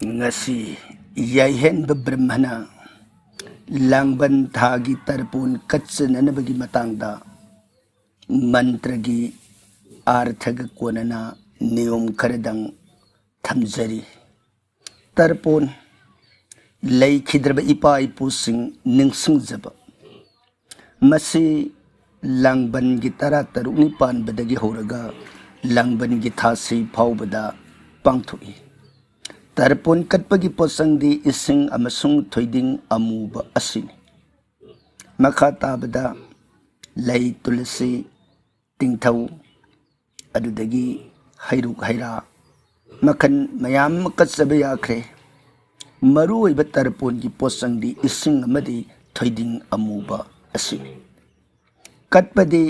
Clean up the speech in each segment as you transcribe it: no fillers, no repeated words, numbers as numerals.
ngasi yaihen brahmana langban thagi tarpon katsananabagi matangda mantra gi arthaga konana niyom karadang thamjari tarpon leikhidrba ipa ipusing ningsingjaba masi langban gi tara tarukni panbadagi horaga langban gi thasi phawbada pangthoi tarpon katpagi posangdi ising amasung thoiding amuba asini makha tabada lei tulsi tingthau adudagi hairuk haira makan mayam katsabe yakre maru oiba tarpon gi posangdi ising amadi thoiding amuba asini katpadi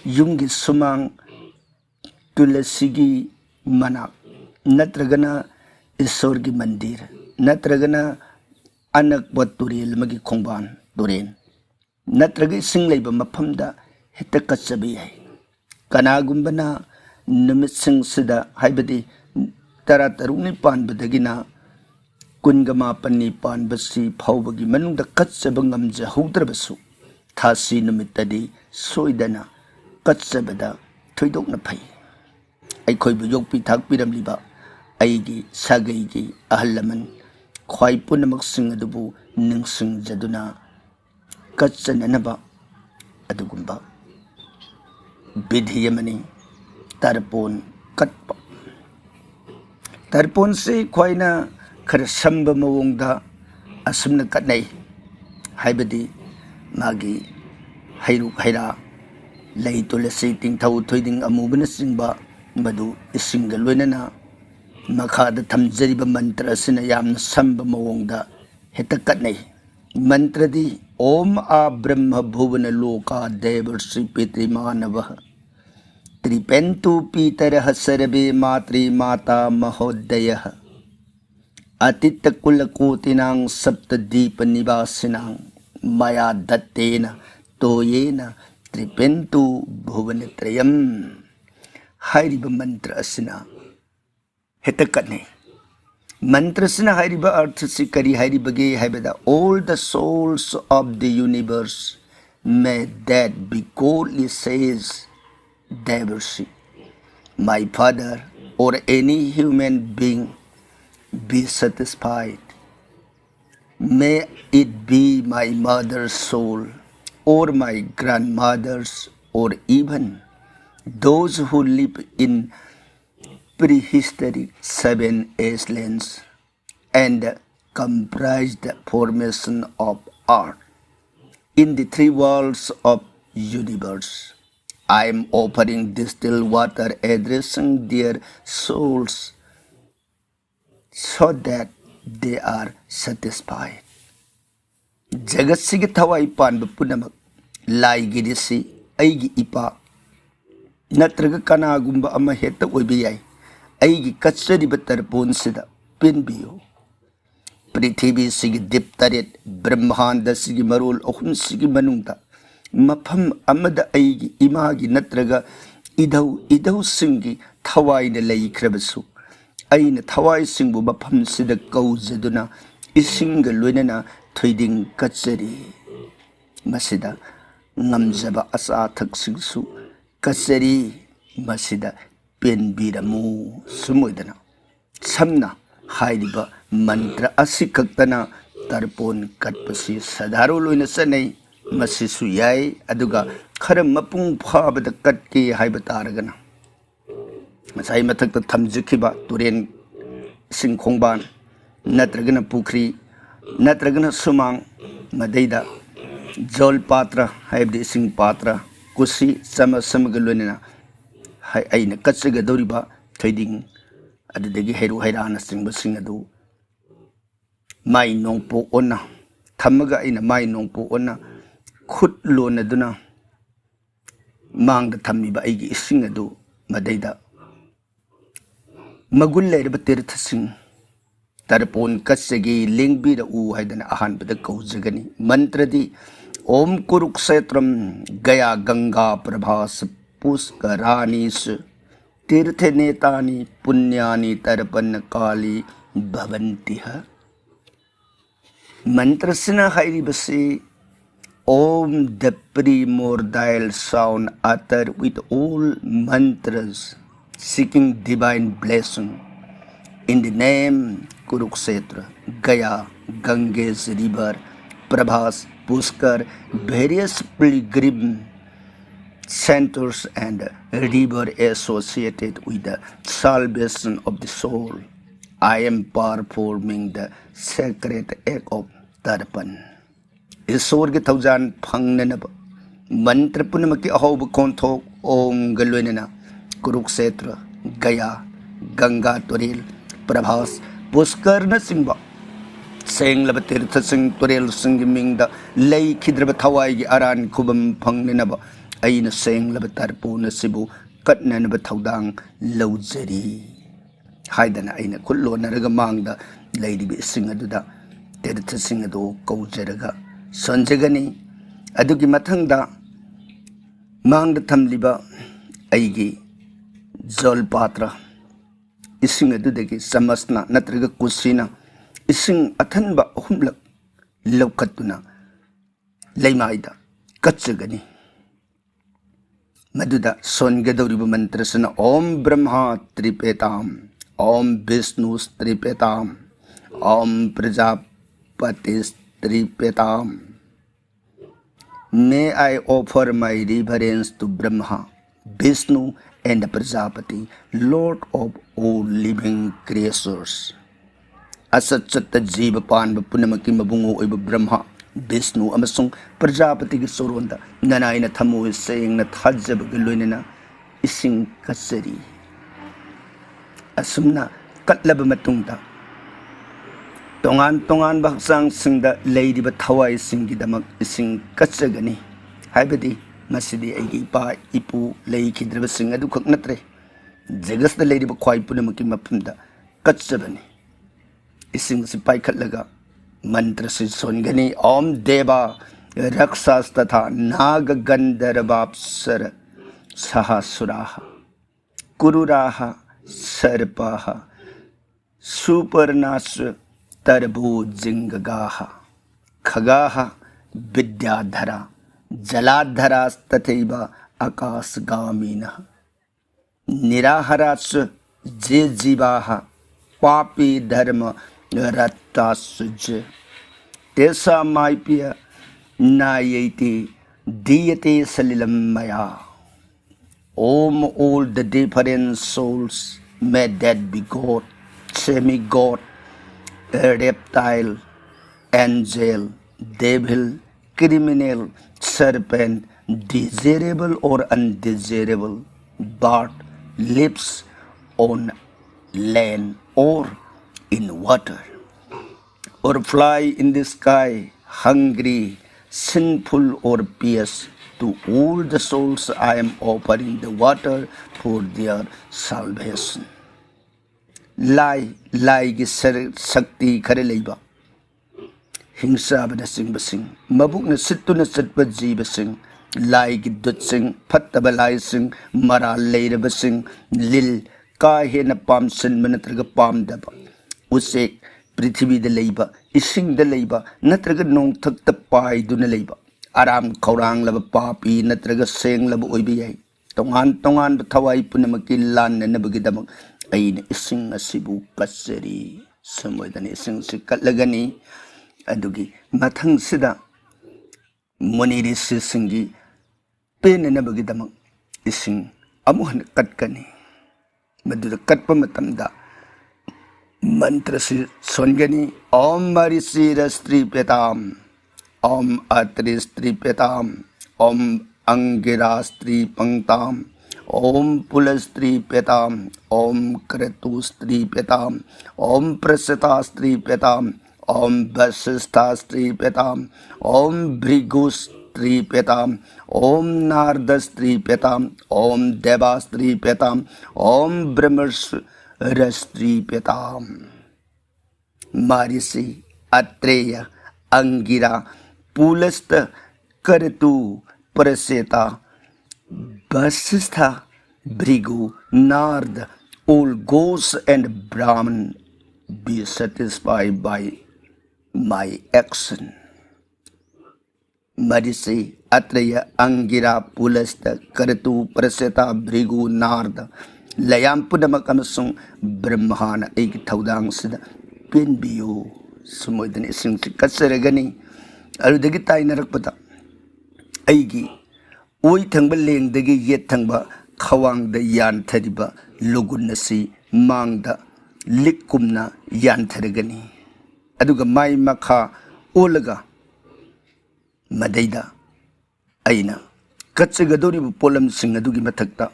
yumgi sumang tulasigi manak natragana ईश्वर की मंदिर नत्रगना अनक तुरेल मगी खोंबान Tourane नत्रग सिंग लेबा मफमदा हेत कच्चबी है कनागुंबना नुमित सिंग सिदा हाइबदी तरा तरुनी पानबदगिना कुनगमा पन्नी पानबसी फावबगी मनुंगदा कच्चब ngamja हौद्रबसु थासी नुमितदी सोइदना कच्चबदा थोइदोकना फै अइखोइबु योगपि थाकपिरमलिबा aigi sagaigi ahalaman khwai punamak sing adubu ningsing jaduna katsananaba adugumba bidhiyamani tarpon katpa tarpon se khwaina khar samba mawongda asumna katnai haibadi magi hairuk haira lei tulasi tingthau thoiding amubana singba madu isinga loinana मखादा थमजरिबा मंत्र असना यामना संब मवोंगदा हेतकटनै मंत्रदी ओम आ ब्रह्म भुवन लोका देवर्षि पितृ मानवः त्रिपेन्तु पीतरः सर्वे मातृ माता महोदयः अतित कुलकोटिनां सप्तदीप निवासिनां मया दत्तेन तोयेन त्रिपेन्तु भुवनत्रयम् हाइरिबा मंत्र असना हेतकटनै मंत्रसना हाइरिबा अर्थ से करी हाइरिबगे हाइबदा all the souls of the universe may that be godly says Devarshi my father or any human being be satisfied may it be my mother's soul or my grandmother's or even those who live in prehistoric 7 lands and comprised the formation of earth in the 3 worlds of universe. I am offering distilled water addressing their souls so that they are satisfied. Jagat sige thawai panba punamak lai girisi aigi ipa natraga kanagumba ama heta oibiyai aigi katsariba tarpon sida pinbiyo पृथ्वी सिगी दीप तरेट ब्रह्मांड सिगी Marol अहुम सिगी मनुंगदा मफम अमदा अइगी Imangi नत्रगा इधौ सिंगी थवाइन लैख्रबसु अइन थवाइ सिंगबु मफम सिदा कौजदुना इसिंग लोइनना थोइदिंग कचरी मसिदा ngamjaba asa thaksigsu kasari masida penbiramu sumoidana samna hairiba mantra asikaktana tarpon katpasi sadharo loina sanai masisu yai aduga khara mapung phabada katke haiba taragana masai mathakta thamjikhiba turen singkhongban natragana pukhri natragana sumang madaida jol patra haibdi sing patra kusi sama samagaloina hai aina katsaga doriba trading adudagi heru hairana singba singadu mai nongpo onna thamaga aina mai nongpo onna khut lona duna mangda thamiba aigi ising adu madaida magul leirba tirtha sing tarpon katsagi lingbira u haidana ahanbada kaujagani mantradi ओम कुरुक्षेत्रम गया गंगा प्रभास पुष्करानीस तीर्थनेतानि पुण्यानि तर्पण काली भवन्तिह। मंत्रसिना हाइरिबसे Om, the primordial sound uttered with all mantras seeking divine blessing in the name Kurukshetra, Gaya, Ganges river, Prabhas, Pushkar, various pilgrim centers and river associated with the salvation of the soul. I am performing the sacred act of Tarpan. ईश्वर के थौजान फंगनब मंत्र पुनमकी अहोब खोंथोक ओम गलवेनना कुरुक्षेत्र गया गंगा तुरेल प्रभास पुष्कर न सिंह सेंगलब तीर्थ Singh तुरेल Singh Ming लई खिद्रब थवाई की अरान खुबम फंगनब अइन सेंगलब तरपून सिबु कटननब थौदांग लौजरी हाइदना अइन खुल्लो नरग मांगद लैरिबि सिंह अदुदा तीर्थ सिंह दो कौजरगा संजगनी अदुगी मथंगदा मांगद थमलिबा अइगी जल पात्र इसिंग अदुदगी समसना नत्रग कुसीना इसिंग अथनबा अहुमलक लौखतुना लैमाइदा कच्चगनी मदुदा सोनगदौरिबा मंत्रसना ओम ब्रह्मा त्रिपेताम ओम विष्णु त्रिपेताम ओम Prajapati Tripetam. May I offer my reverence to Brahma, Vishnu and Prajapati, Lord of all living creatures. Asatsatta Jiva Panba Punamaki Mabungo Eba Brahma, Vishnu Amasung Prajapati Soronda, Nanaina Tamu is saying that Hajab Gilunina Ising Kasari. Asumna Katlaba Matungta. Tongan baksang singda lady but Hawaii singi damak ising katsagani. Habidi masidi agi pa ipu lay kidreba sing adu koknatre. Zegas the lady but quite punamaki mapunda katsabani. Ising sipai katlaga mantra songani om deva raksas tatha naga gandarabapsara sahasuraha kururaha sarpaha supernasra तरबूजिंगाहा खगाहा Vidyadhara जलाधरा तथैव आकाशगामिनः निराहारास जे जीवाः पापी धर्म रत्तासुज तेषामाप्य नायैति दीयते सलिलं मया. Om all the different souls, may that be God, semi-God, a reptile, angel, devil, criminal, serpent, desirable or undesirable, bird, lives on land or in water, or fly in the sky, hungry, sinful or pious, to all the souls I am offering the water for their salvation. Lai ki sakti khare leiba hingsa bana sing basing mabuk na sittu na satpa jiba sing lai ki dut sing phattaba lai sing mara leira basing lil ka he na pam sin manatraga pam daba usek prithvi da leiba ising da leiba natraga nong thak ta pai du na leiba aram khaurang laba papi natraga seng laba oibi yai tongan thawai punamaki lan na bagi damak aina ising asibu kasari samoydani ising sikalagani adugi mathang sida moniri singi pena na bagi damak ising amuhan katkani maduda katpa matamda mantra songani om marisi rastri petam om atristri petam om angirastri pangtam Om Pulastri Petam, Om Kratustri Petam, Om Prasatastri Petam, Om Vasistastri Petam, Om Bhrigustri Petam, Om Nardastri Petam, Om Devastri Petam, Om Brahmarastri Petam. Marisi, Atreya, Angira, Pulasta, Karatu, Praseta, Vasistha, Bhrigu, Nard, all Ghosts and Brahman be satisfied by my action. Marisi, Atraya, Angira, Pulasta, Karatu, Praseta, Bhrigu, Nard, Layampudamakamisung, Brahmana, Ig Taudang Sida, Pinbio, Sumudan Sing Kasaragani, Aludagita in Rakpata. Aigi, Ui Tangba Ling, the Yet Tangba, Kawang the Yan Tediba, Lugunasi, Mangda, Likumna, Yan Teragani. Aduga Mai Maka, Olaga, Madaida, Aina, Katsagadori Polam Sing Adugi Matakta,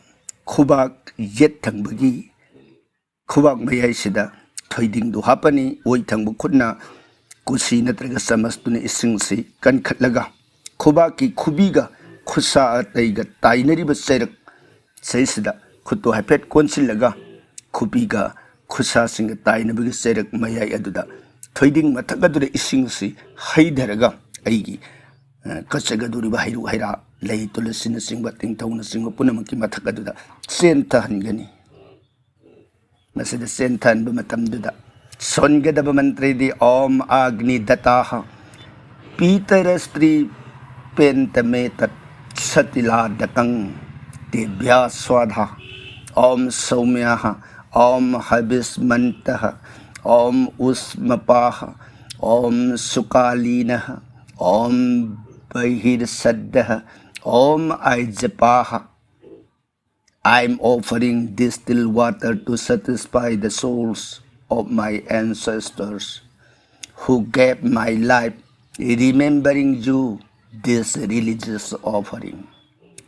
Kubak Yet Tangbagi, Kubak Mayashida, Tiding do Hapani, Ui Tangbu Kuna, Kusi Natragasamas Tuni Isingsi, Kan Katlaga. Kubaki Kubiga Kusa Taiga Tainari Baserak Saysida Kuto Hapet Consilaga Kubiga Kusa Sing Tainabi Serak Maya Aduda Trading Matagadura Isingsi Haidaraga Aigi Kasagaduri Bahiru Haira Lay to listen sing bating town sing Punamaki Matagaduda Senta Hangani Masada Sentan Bumatam Duda Songadabamantri the Om Agni Dataha Peter Estri Pentametat Satila Dakang Dibya Swadha Om Saumyaha Om Habis Mantaha Om Usmapaha Om Sukalinaha Om Bahir Saddaha Om Aijapaha. I'm offering distilled water to satisfy the souls of my ancestors who gave my life, remembering you this religious offering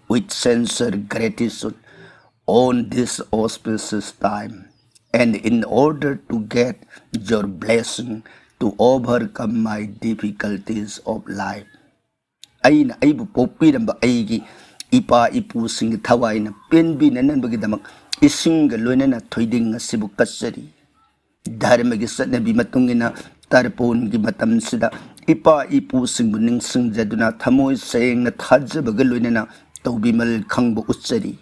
with sincere gratitude on this auspicious time, and in order to get your blessing to overcome my difficulties of life. Aina aibu popiramba aigi ipa ipu sing thawaina penbi nananbagi ising loinana thoiding asibu kasari dharma gi satnabi matungina tarpon gi matam sida ipa ipu sing buning sing jaduna thamoi sayeng na thajabaga loinana tawbimal khangbu utsari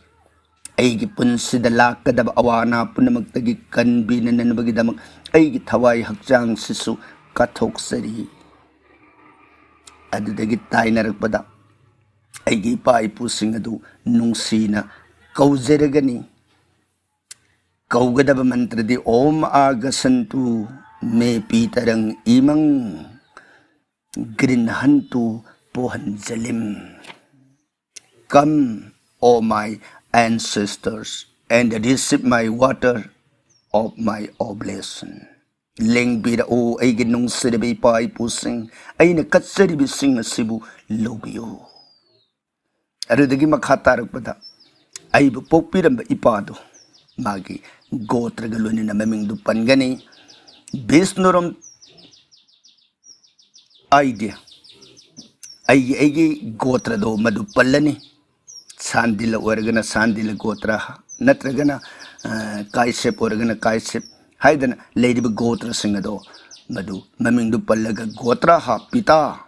aigi punsida lakadaba awana punamagtagi kanbi nananbagi damak aigi thawai hakjang sisu kathoksari adudagi tainarakpada aigi ipa ipu sing adu nungsina kauzeragani Kaugadaba mantra di Om Agasantu me pitarang imang grinhantu pohan zalim. Come, O my ancestors, and receive my water of my oblation. Leng bida o ay ginong sirabi pa ay pusing ay nakatsaribi sing asibu lobiyo. Arudagi makhatarag pada ay bupopiramba ipado. Magi gotra galuni na maming dupan gani Vishnuram idea ay gotra do madupalani sandila organa sandila gotra natragana kaisep organa kaisep haidana lady gotra singado madu maming dupalaga gotra ha pita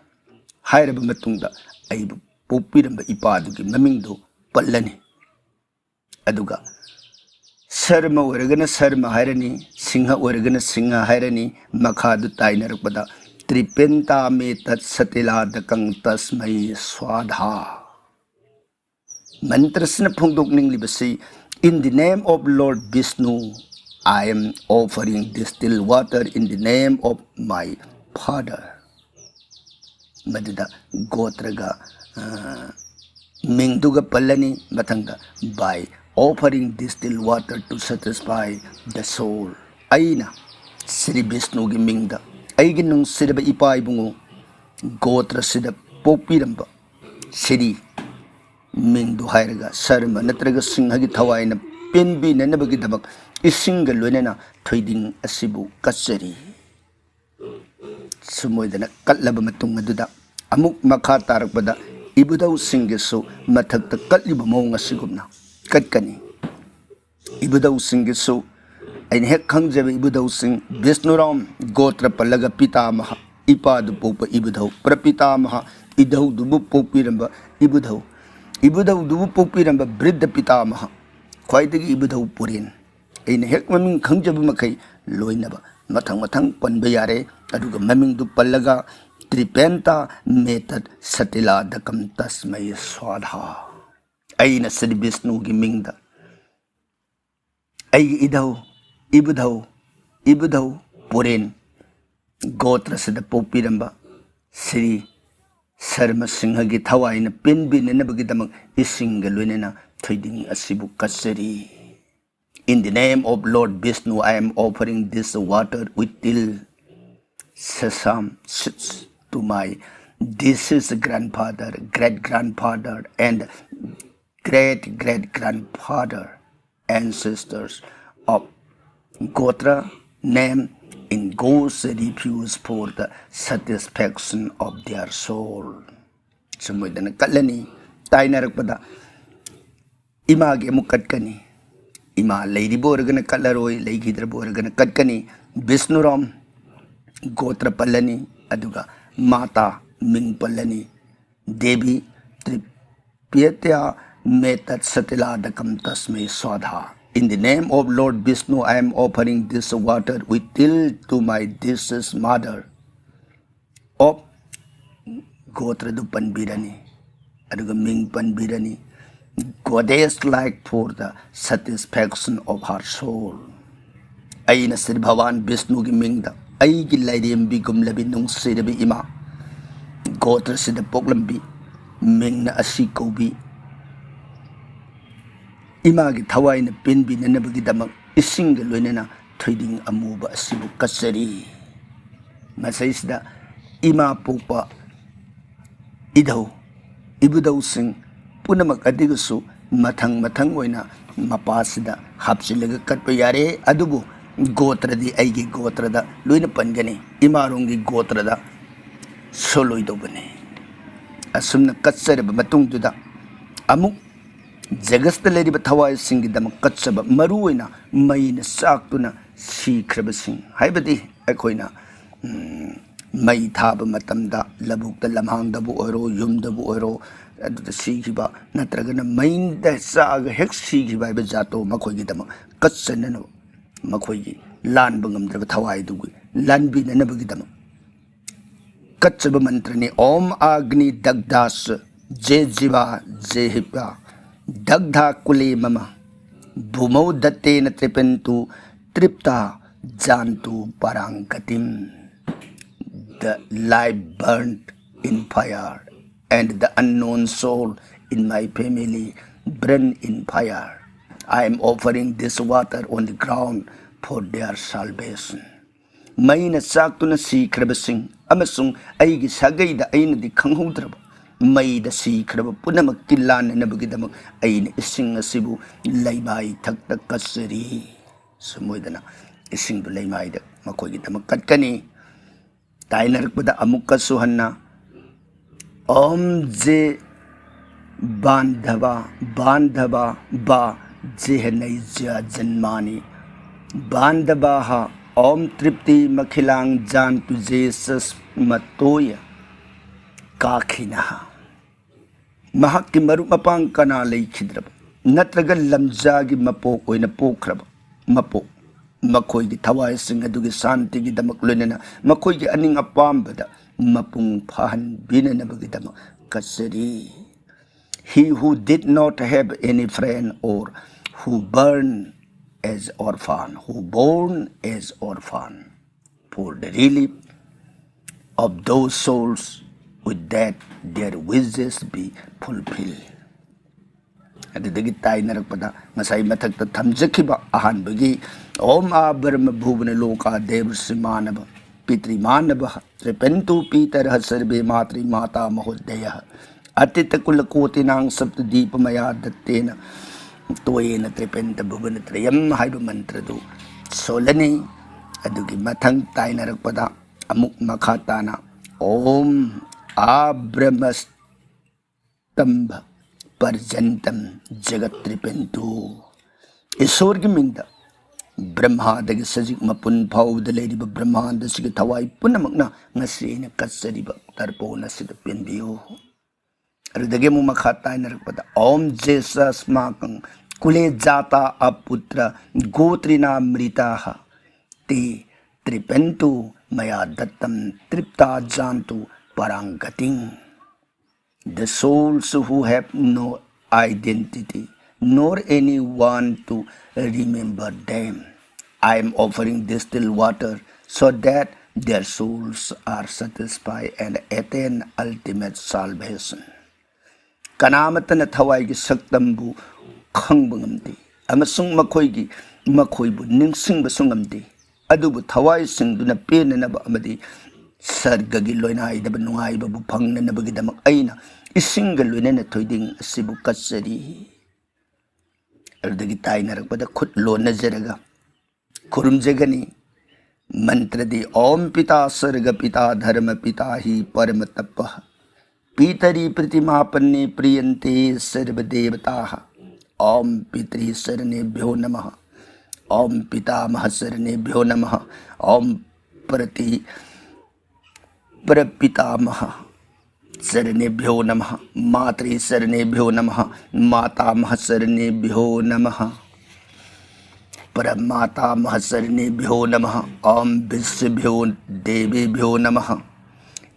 hairaba matungda ay pupiramba ipadugi maming do pallani aduga Sarma Uragana Sarma Hirani, Singha Uragana Singha Hirani, Makadu Tainarpada, Tripenta Metat Satila the Kang Tasmai Swadha. Mantrasna Pungdok Ninglibasi, in the name of Lord Vishnu, I am offering distilled water in the name of my father. Madida Gotraga Mingduga Palani Matanga by offering distilled water to satisfy the soul. Aina, Sri Vishnu Gimingda, Aiginung Sidaba Ipai Bungo, Gotra Sida Popiramba, Siri Mingdu Hairaga, Sarma, Natraga Singhagi Tawaina, Penbi Nanabagidabak, is single Lunena, trading a Sibu Katsari. Sumoidana Katlabamatunga Duda, Amuk Makatarabada, Ibudau Singeso, Matak the Katlibamonga Sigumna. Katkani Ibudaw Singiso ay hekhangjabe Ibudaw Sing Vishnuram Gotra Palaga Pitamaha Ipadu Popa Ibudaw Prapitamaha Idaw Dubu Popiramba Ibudaw Ibudaw Dubu Popiramba Bridda Pitamaha ख्वाइदगी इबुधौ पुरेन अइन हेक ममिंग खंगजब मखै लोइनबा मथंग मथंग पनबे यारे अदुगा ममिंग दु पल्लगा त्रिपेंता मेतद सतिला दकम तस्मै स्वाधा अइन श्री विष्णु की मिंगदा आई इधौ इबुधौ पुरेन गोत्र सद पोपिरंबा श्री शर्मा सिंह की थवाइन पिनबिनबगीदमक इसिंग लोइनना थैदिंग असिबु कचरी In the name of Lord Vishnu, I am offering this water with till sesame seeds to my deceased grandfather, great-grandfather, and great-great-grandfather, ancestors of Gotra, name in God's refuge for the satisfaction of their soul. Sumudana kalani, tainarakpada, image mukatkani. Ima lady borgana kalaroi, lady borgana katkani, Vishnuram, Gotra Palani, Aduga, Mata, Ming Palani, Devi, Tripyatya, Metat Satila Dakam Tasme Swadha. In the name of Lord Vishnu, I am offering this water with till to my deceased mother of Gotra du Panbirani, Aduga Ming Panbirani. Goddess like for the satisfaction of her soul. Aina Sri Bhavan Vishnu ki mingda ai ki laidem bi gumlabi nung sirabi ima Gotra sida poklambi mingna asi kobi ima ki thawai na pinbi nanabagi damak ising loinana trading amuba asibu kasari masaisda ima popa ibudau sing punamak adigasu mathang oina mapasida hapsilaga katpa yare adubu gotra di aigi gotra da loina pangani imarongi gotra da soloi dobane asumna katsaraba matung duda amuk jagasta leriba thawai singi dam katsaba maru oina maina saktuna sikraba sing haibadi akoina mai thaba matamda labukta lamhangdabu oro yumdabu oro अदुदा सीखिबा नत्रगना माइंदा साग हेक सीखिबा बे जातो मखोगी दम कच्चनन मखोगी लान बंगमद्रब थवाई दुगु लानबी ननबगी दम कच्चब मंत्रने ओम अग्नि दग्धास जे जीवा जे HIPA दग्धा कुले मम भूमौ दत्तेन त्रिपन्तु तृप्ता जानतु परांगतिम the light burnt in fire and the unknown soul in my family burn in fire. I am offering this water on the ground for their salvation. Maina saktuna sikrabasing amasung aigi sagaida aina di kanghudraba maida sikraba punamak kilan nabagidamak aina ising asibu laymai takta kasari sumoidana ising bu laymai da makogidamak katkani tainarakpada amukka suhanna Om je bandhava ba jehnaiya janmani bandhavaha om tripti makhilang jantu jesus matoya kakhinaha mahakki marup mapang kana leikhidraba natraga lamjagi mapok oina pokraba mapok makhoi gi thawai sing adugi santi gi damak loinana makhoi gi aning apambada mapung phan binanabagidama kasari. He who did not have any friend or who born as orphan for the relief of those souls with that their wishes be fulfilled. Adidagi tayo narakpada ngasay matagta thamjakiba ahanbagi om abrahma bhuvana loka devsimanaba Pitri Manabah, Repentu Peter Hasarbe Matri Mata Mahodaya, Atitakulakoti Sapta Deepa Maya Datena, Toyena Trepenta Buganatriam Hyba Mantradu, Solani, Adugi Matang Tainarakpada, Amuk Makatana, Om Abramastam Parjantam Jagatripentu, Isorgiminda. Brahma dagi sajik mapun pau the lady Brahma the sig thawai punamagna ngasi na katsari ba tarpo na sida pinbiyo. Ridage mo makhatay na ragpada Om Jesus makang कुले जाता अपुत्र गोत्रिणामृताः ते तृप्यन्तु मया दत्तं तृप्ता जानतु परांगतिं. The souls who have no identity nor anyone to remember them, I am offering distilled water so that their souls are satisfied and attain ultimate salvation. Kanamatana thawai gi saktambu khangba ngamde amasung makhoi bu ningsingba sungamde adubu thawai singduna penanaba amadi sarga gi loinai daba nungai babu phangnanaba gi damak aina isinga loinana thoiding asibu katsari. Adagi tainarakpada khut lonajaraga kurumjagani मंत्र दे ओम पिता सर्ग पिता धर्म पिता ही परम तपः पितरी प्रतिमापन्ने प्रियन्ते सर्वदेवताः. ओम पितृ शरणेभ्यो नमः. ओम पितामह शरणेभ्यो नमः. ओम परपितामह शरणेभ्यो नमः. मातृ शरणेभ्यो नमः. मातामह शरणेभ्यो नमः. परमाता महशरणेभ्यो नमः. ओम विश्वभ्यो देवेभ्यो नमः.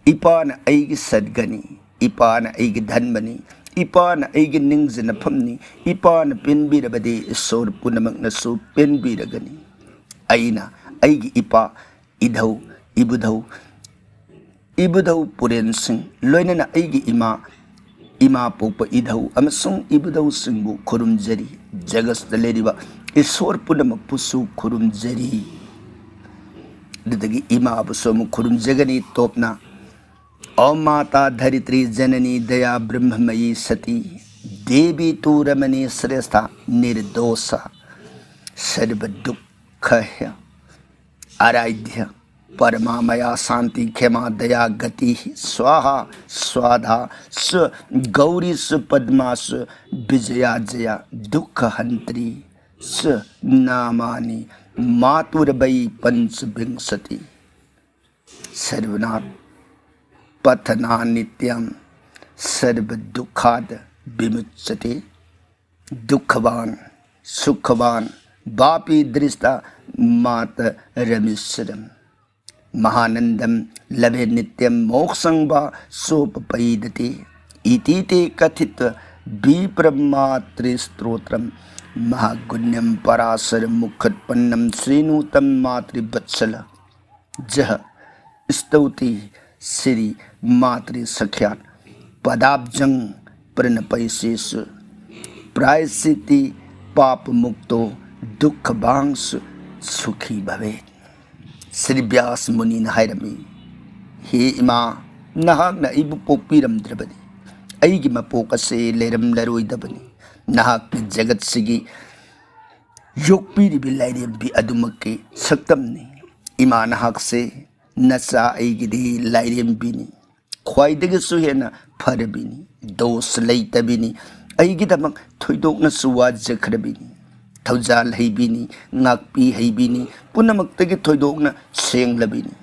इपान ऐगी सद्गनी, इपान ऐगी धन्मनी, इपान ऐगी निंगजनफमनी, इपान पेनबीरबदे ईश्वर पुनमकनसु पेनबीरगनी. ऐना ऐगी इपा इधौ इबुधौ पुरेन सिंह लोइनना ऐगी इमा पोप इधौ अमसुंग इबुधौ सिंहबु खुरुमजरी. जगत लेरिबा ईश्वर पुनमक पुसु खुरुमजरी. ददगी इमा बुसोम खुरुमजगनी तोपना. ओम माता धरित्री जननी दया ब्रह्ममयी सती देवी तू रमणी श्रेष्ठा निर्दोषा सर्व दुख आराध्य परमामया शांति क्षमा दया गति स्वाहा स्वाधा स गौरी स पद्मा स विजया जया दुख हंत्री स नामानि मातुरवै पंचविंशति. सर्वनाथ पथना नित्यं सर्व दुखाद विमुच्यते. दुखवान सुखवान वापी दृष्टा मात रमेश्वरम. महानंदम लभे नित्यम मोक्षं वा सोपपैदते इति ते कथित विप्रमातृस्तोत्रम महागुण्यम पराशर मुखोत्पन्नम श्रीनुतम मातृवत्सल. जह स्तौति श्री मातृसख्यात पदाब्जं प्रणपैशेष प्रायश्चिति पाप मुक्तो दुख भांस सुखी भवेत्. श्री व्यास मुनि हायरमी हे इमा नहाकना इबु पोकपीरमद्रबनी अइगी मपोक असे लेरमलरोइदबनी. नहाकना जगत सिगी योगपीरिबि लाइरेम्बि अदुमक्के सक्तमनी. इमा नहाक से नचा अइगिदि लाइरेम्बिनी ख्वाइदगिसु हेना फरबिनी दोष लैतबिनी अइगिदमक थोइदोकनसु वाजखरबिनी. थौजाल हैबिनी ngakpi हैबिनी पुनमक्तगी थोइदोकना सेंगलबिनी.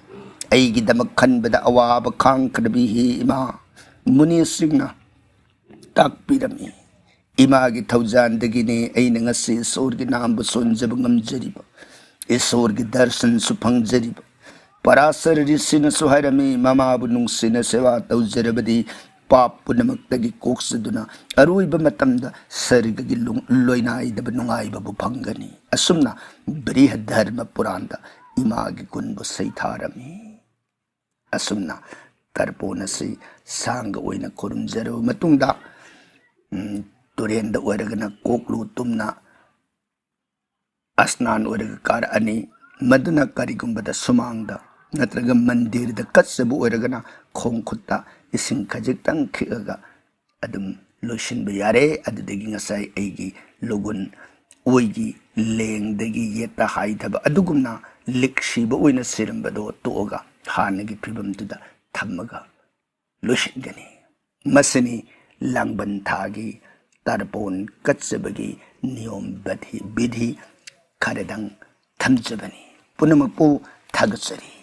अइगिदमक खनबदा अवाब खांखरबि हे इमा मुनि सिंगना ताकपिरमी. इमागी थौजानदगिने अइना ngasi ईश्वरगी नामबु सोनजब ngamjariba ईश्वरगी दर्शन सु फंगजरिबा. पराशर ऋषिनसु हायरमी ममाबु नुंगसिना सेवा तौजरबदी पाप पुनमक्तगी कोक्सदुना अरुइब मतमदा सर्गगी लोइनाइदब नुंगाइबबु फंगनी. असुमना बृहद धर्म पुराणदा इमागी गुणबु सैथारमी. असुमना तर्पोनसि सांग ओइना खुरुमजरब मतुंगदा तुरेंदा ओइरगना कोकलु तुमना अस्नान ओइरग कार अनि मदुना करिगुंबदा सुमांगदा नत्रगा मंदिरदा कत्सबु ओइरगना खोंग खुत्ता इसिंग खजिक्तंग खिगगा अदुम लोइसिनबा यारे. अदुदगी ngasai aigi logun oigi lengdagi yeta haithaba adugumna liksiba oina sirambado toga hanagi phibamtuda thammaga loisingani. Masani langban thagi tarpon katsabagi niyom vidhi kharadang thamjabani. Punamakpu thagatsari.